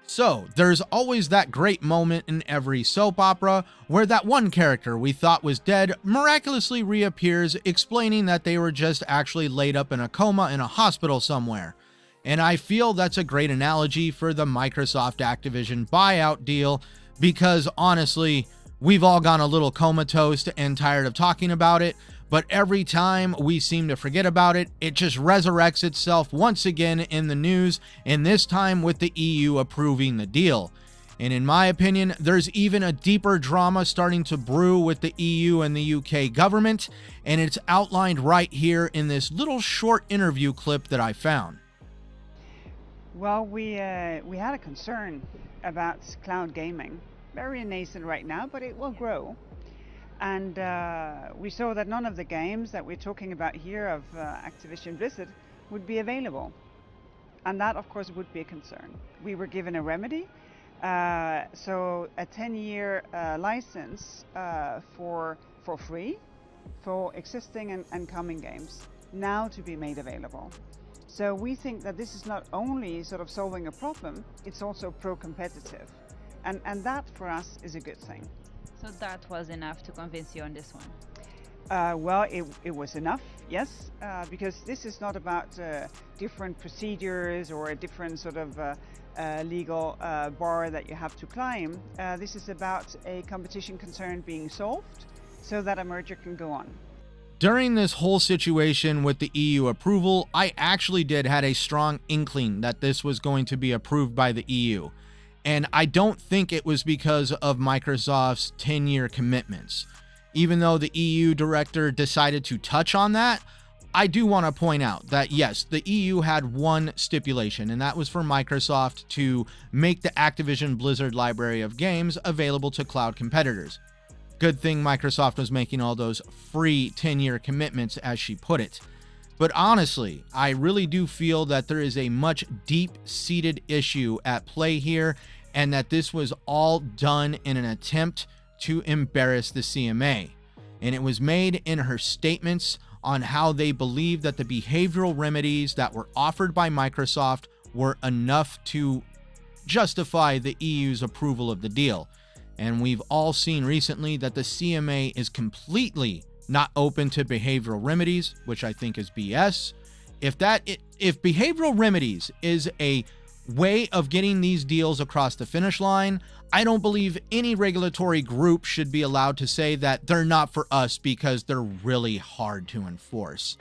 So, there's always that great moment in every soap opera where that one character we thought was dead miraculously reappears, explaining that they were just actually laid up in a coma in a hospital somewhere. And I feel that's a great analogy for the Microsoft-Activision buyout deal, because honestly, we've all gone a little comatose and tired of talking about it, but every time we seem to forget about it, it just resurrects itself once again in the news, and this time with the EU approving the deal. And in my opinion, there's even a deeper drama starting to brew with the EU and the UK government, and it's outlined right here in this little short interview clip that I found. Well, we had a concern about cloud gaming. Very nascent right now, but it will grow. And we saw that none of the games that we're talking about here of Activision Blizzard would be available. And that, of course, would be a concern. We were given a remedy. So a 10-year license for free for existing and coming games now to be made available. So we think that this is not only sort of solving a problem, it's also pro-competitive. And that for us is a good thing. So that was enough to convince you on this one? Well, it was enough, yes, because this is not about different procedures or a different sort of legal bar that you have to climb. This is about a competition concern being solved so that a merger can go on. During this whole situation with the EU approval, I actually had a strong inkling that this was going to be approved by the EU. And I don't think it was because of Microsoft's 10-year commitments. Even though the EU director decided to touch on that, I do want to point out that yes, the EU had one stipulation, and that was for Microsoft to make the Activision Blizzard library of games available to cloud competitors. Good thing Microsoft was making all those free 10-year commitments, as she put it. But honestly, I really do feel that there is a much deep-seated issue at play here, and that this was all done in an attempt to embarrass the CMA. And it was made in her statements on how they believe that the behavioral remedies that were offered by Microsoft were enough to justify the EU's approval of the deal. And we've all seen recently that the CMA is completely not open to behavioral remedies, which I think is BS. If behavioral remedies is a way of getting these deals across the finish line, I don't believe any regulatory group should be allowed to say that they're not for us because they're really hard to enforce.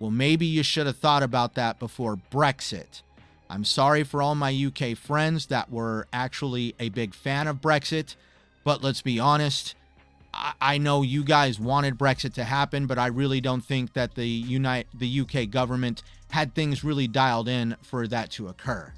Well, maybe you should have thought about that before Brexit. I'm sorry for all my UK friends that were actually a big fan of Brexit, but let's be honest, I know you guys wanted Brexit to happen, but I really don't think that the UK government had things really dialed in for that to occur.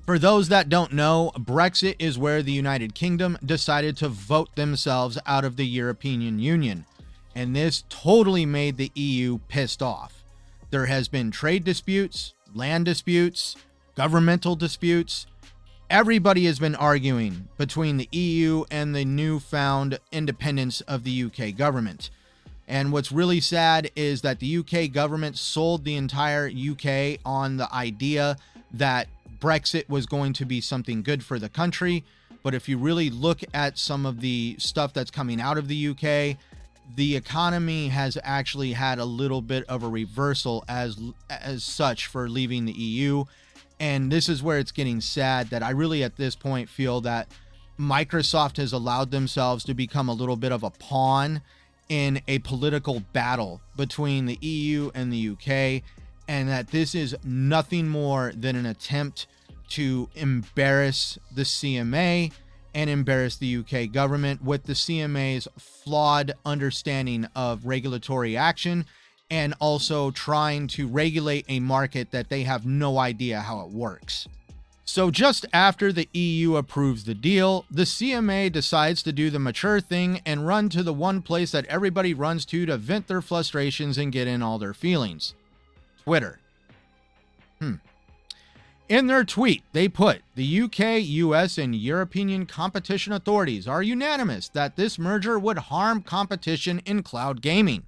For those that don't know, Brexit is where the United Kingdom decided to vote themselves out of the European Union, and this totally made the EU pissed off. There has been trade disputes, land disputes, governmental disputes. Everybody has been arguing between the EU and the newfound independence of the UK government. And what's really sad is that the UK government sold the entire UK on the idea that Brexit was going to be something good for the country. But if you really look at some of the stuff that's coming out of the UK, the economy has actually had a little bit of a reversal as such for leaving the EU. And this is where it's getting sad, that I really at this point feel that Microsoft has allowed themselves to become a little bit of a pawn in a political battle between the EU and the UK, and that this is nothing more than an attempt to embarrass the CMA and embarrass the UK government with the CMA's flawed understanding of regulatory action, and also trying to regulate a market that they have no idea how it works. So just after the EU approves the deal, the CMA decides to do the mature thing and run to the one place that everybody runs to vent their frustrations and get in all their feelings: Twitter. In their tweet, they put, "The UK, US, and European competition authorities are unanimous that this merger would harm competition in cloud gaming.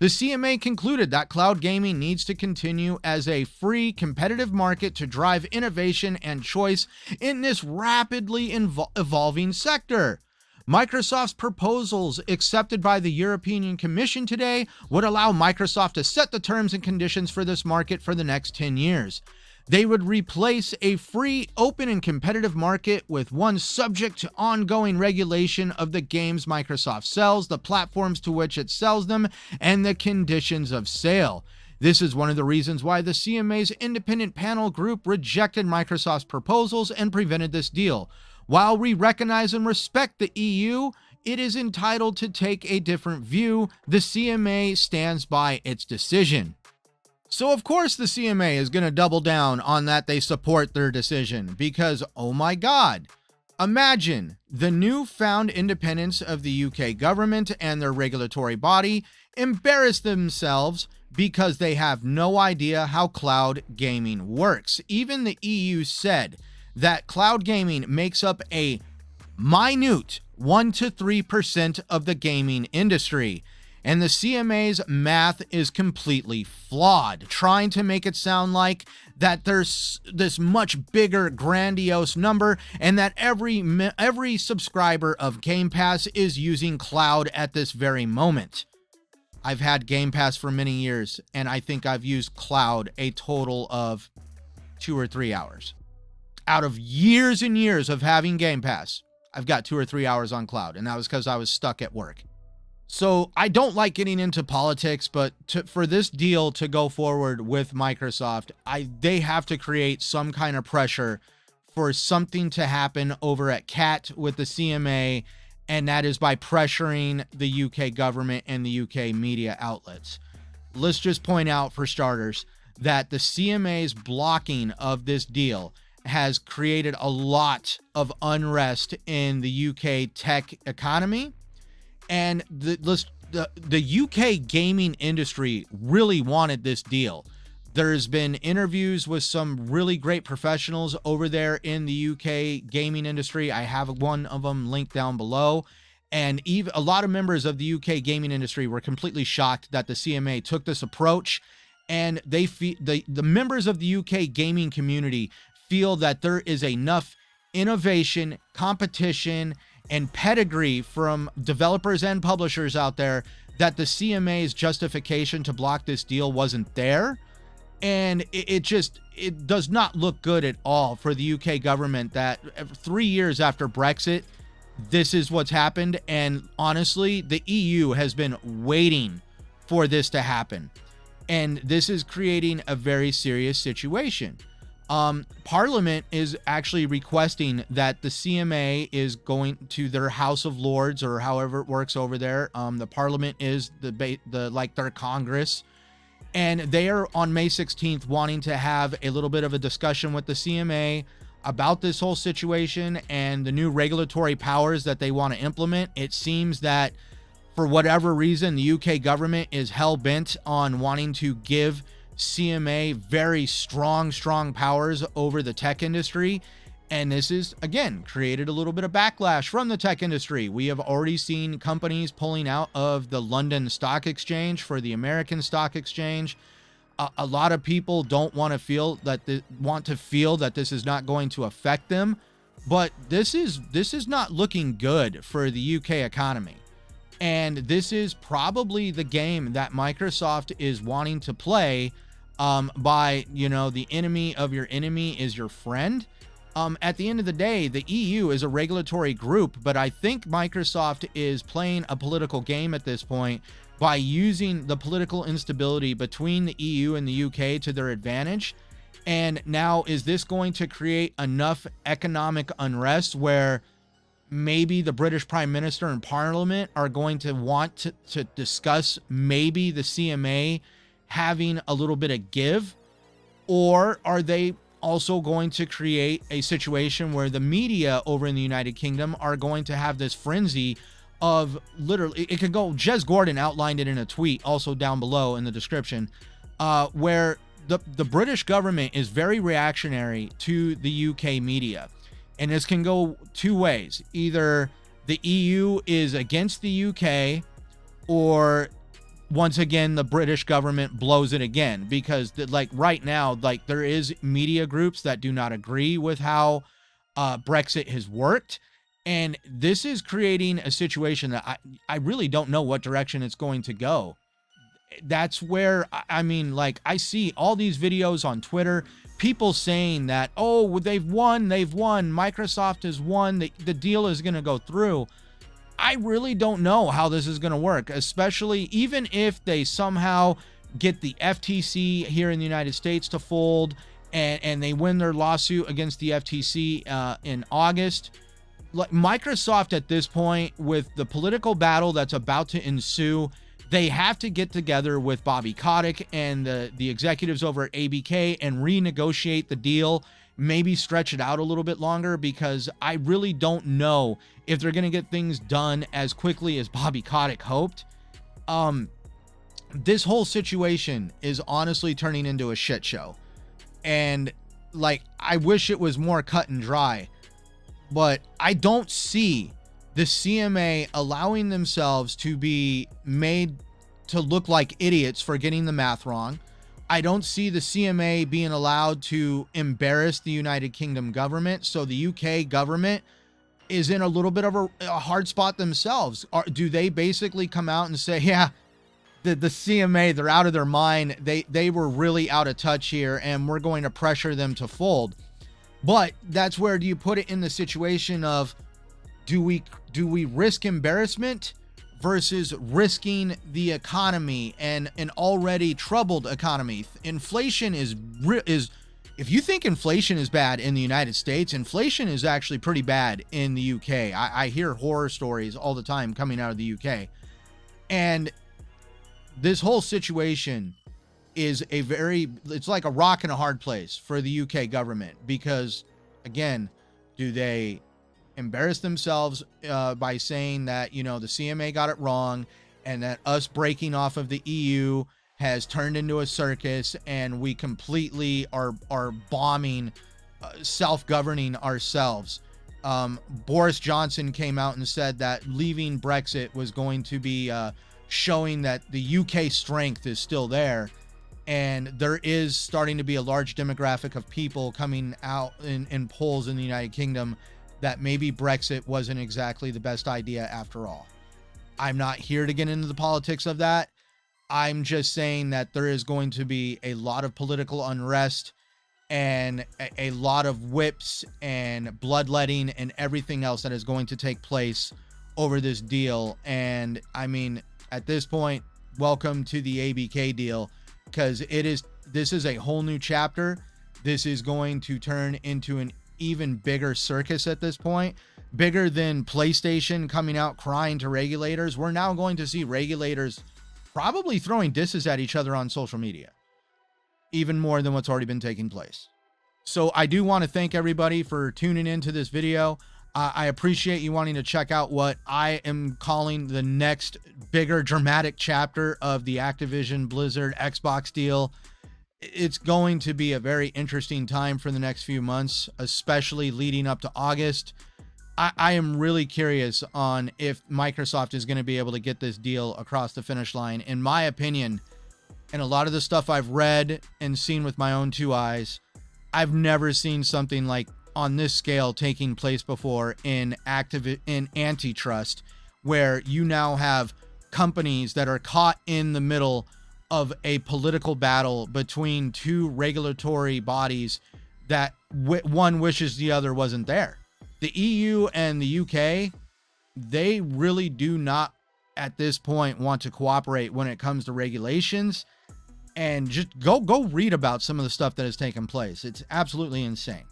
The CMA concluded that cloud gaming needs to continue as a free, competitive market to drive innovation and choice in this rapidly evolving sector. Microsoft's proposals accepted by the European Commission today would allow Microsoft to set the terms and conditions for this market for the next 10 years. They would replace a free, open, and competitive market with one subject to ongoing regulation of the games Microsoft sells, the platforms to which it sells them, and the conditions of sale. This is one of the reasons why the CMA's independent panel group rejected Microsoft's proposals and prevented this deal. While we recognize and respect the EU, it is entitled to take a different view. The CMA stands by its decision. So of course the CMA is going to double down on that they support their decision because, oh my God, imagine the newfound independence of the UK government and their regulatory body embarrass themselves because they have no idea how cloud gaming works. Even the EU said that cloud gaming makes up a minute 1 to 3% of the gaming industry. And the CMA's math is completely flawed, trying to make it sound like that there's this much bigger, grandiose number and that every subscriber of Game Pass is using cloud at this very moment. I've had Game Pass for many years, and I think I've used cloud a total of 2 or 3 hours. Out of years and years of having Game Pass, I've got 2 or 3 hours on cloud, and that was because I was stuck at work. So I don't like getting into politics, but for this deal to go forward with Microsoft, they have to create some kind of pressure for something to happen over at CAT with the CMA, and that is by pressuring the UK government and the UK media outlets. Let's just point out, for starters, that the CMA's blocking of this deal has created a lot of unrest in the UK tech economy. And the UK gaming industry really wanted this deal. There's been interviews with some really great professionals over there in the UK gaming industry. I have one of them linked down below. And even a lot of members of the UK gaming industry were completely shocked that the CMA took this approach. And the members of the UK gaming community feel that there is enough innovation, competition, and pedigree from developers and publishers out there that the CMA's justification to block this deal wasn't there. And it does not look good at all for the UK government that 3 years after Brexit, this is what's happened. And honestly, the EU has been waiting for this to happen. And this is creating a very serious situation. Parliament is actually requesting that the CMA is going to their House of Lords, or however it works over there. The Parliament is their Congress, and they are on May 16th wanting to have a little bit of a discussion with the CMA about this whole situation and the new regulatory powers that they want to implement. It seems that for whatever reason, the UK government is hell-bent on wanting to give CMA very strong powers over the tech industry. And this is, again, created a little bit of backlash from the tech industry. We have already seen companies pulling out of the London Stock Exchange for the American Stock Exchange. A lot of people don't want to feel that this is not going to affect them, but this is not looking good for the UK economy. And this is probably the game that Microsoft is wanting to play by, the enemy of your enemy is your friend. At the end of the day, the EU is a regulatory group, but I think Microsoft is playing a political game at this point by using the political instability between the EU and the UK to their advantage. And now, is this going to create enough economic unrest where maybe the British Prime Minister and Parliament are going to want to discuss maybe the CMA having a little bit of give? Or are they also going to create a situation where the media over in the United Kingdom are going to have this frenzy of literally, it could go, Jez Gordon outlined it in a tweet also down below in the description, where the British government is very reactionary to the UK media. And this can go two ways. Either the EU is against the UK, or once again, the British government blows it again, because like right now, like there is media groups that do not agree with how Brexit has worked. And this is creating a situation that I really don't know what direction it's going to go. That's where, I mean, like I see all these videos on Twitter, people saying that, oh, they've won. Microsoft has won. The deal is going to go through. I really don't know how this is going to work, especially even if they somehow get the FTC here in the United States to fold and they win their lawsuit against the FTC in August. Like Microsoft at this point, with the political battle that's about to ensue, they have to get together with Bobby Kotick and the executives over at ABK and renegotiate the deal, maybe stretch it out a little bit longer, because I really don't know if they're going to get things done as quickly as Bobby Kotick hoped. This whole situation is honestly turning into a shit show. And like, I wish it was more cut and dry, but I don't see the CMA allowing themselves to be made to look like idiots for getting the math wrong. I don't see the CMA being allowed to embarrass the United Kingdom government. So the UK government is in a little bit of a hard spot themselves. Do they basically come out and say, yeah, the CMA, they're out of their mind. They were really out of touch here, and we're going to pressure them to fold. But that's where do you put it in the situation of, do we risk embarrassment versus risking the economy and an already troubled economy? Inflation is if you think inflation is bad in the United States, inflation is actually pretty bad in the UK. I hear horror stories all the time coming out of the UK. And this whole situation is it's like a rock and a hard place for the UK government, because again, do they embarrass themselves by saying that, you know, the CMA got it wrong and that us breaking off of the EU has turned into a circus and we completely are bombing, self-governing ourselves? Boris Johnson came out and said that leaving Brexit was going to be showing that the UK strength is still there. And there is starting to be a large demographic of people coming out in polls in the United Kingdom that maybe Brexit wasn't exactly the best idea after all. I'm not here to get into the politics of that. I'm just saying that there is going to be a lot of political unrest and a lot of whips and bloodletting and everything else that is going to take place over this deal. And I mean, at this point, welcome to the ABK deal, because this is a whole new chapter. This is going to turn into an even bigger circus at this point, bigger than PlayStation coming out crying to regulators. We're now going to see regulators probably throwing disses at each other on social media, even more than what's already been taking place. So I do want to thank everybody for tuning into this video. I appreciate you wanting to check out what I am calling the next bigger dramatic chapter of the Activision Blizzard Xbox deal. It's going to be a very interesting time for the next few months, especially leading up to August. I am really curious on if Microsoft is going to be able to get this deal across the finish line. In my opinion, and a lot of the stuff I've read and seen with my own two eyes, I've never seen something like on this scale taking place before in antitrust, where you now have companies that are caught in the middle of a political battle between two regulatory bodies that one wishes the other wasn't there. The EU and the UK, they really do not at this point want to cooperate when it comes to regulations. And just go read about some of the stuff that has taken place. It's absolutely insane.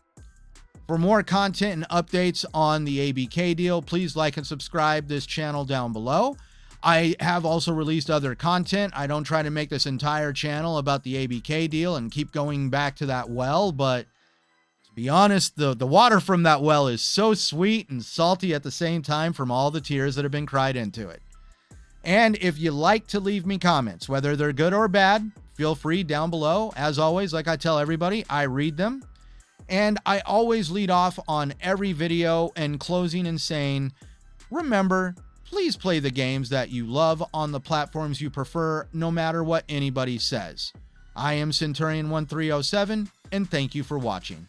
For more content and updates on the ABK deal, please like and subscribe this channel down below. I have also released other content. I don't try to make this entire channel about the ABK deal and keep going back to that well, but to be honest, the water from that well is so sweet and salty at the same time from all the tears that have been cried into it. And if you like to leave me comments, whether they're good or bad, feel free down below. As always, like I tell everybody, I read them. And I always lead off on every video and closing and saying, remember, please play the games that you love on the platforms you prefer, no matter what anybody says. I am Centurion1307, and thank you for watching.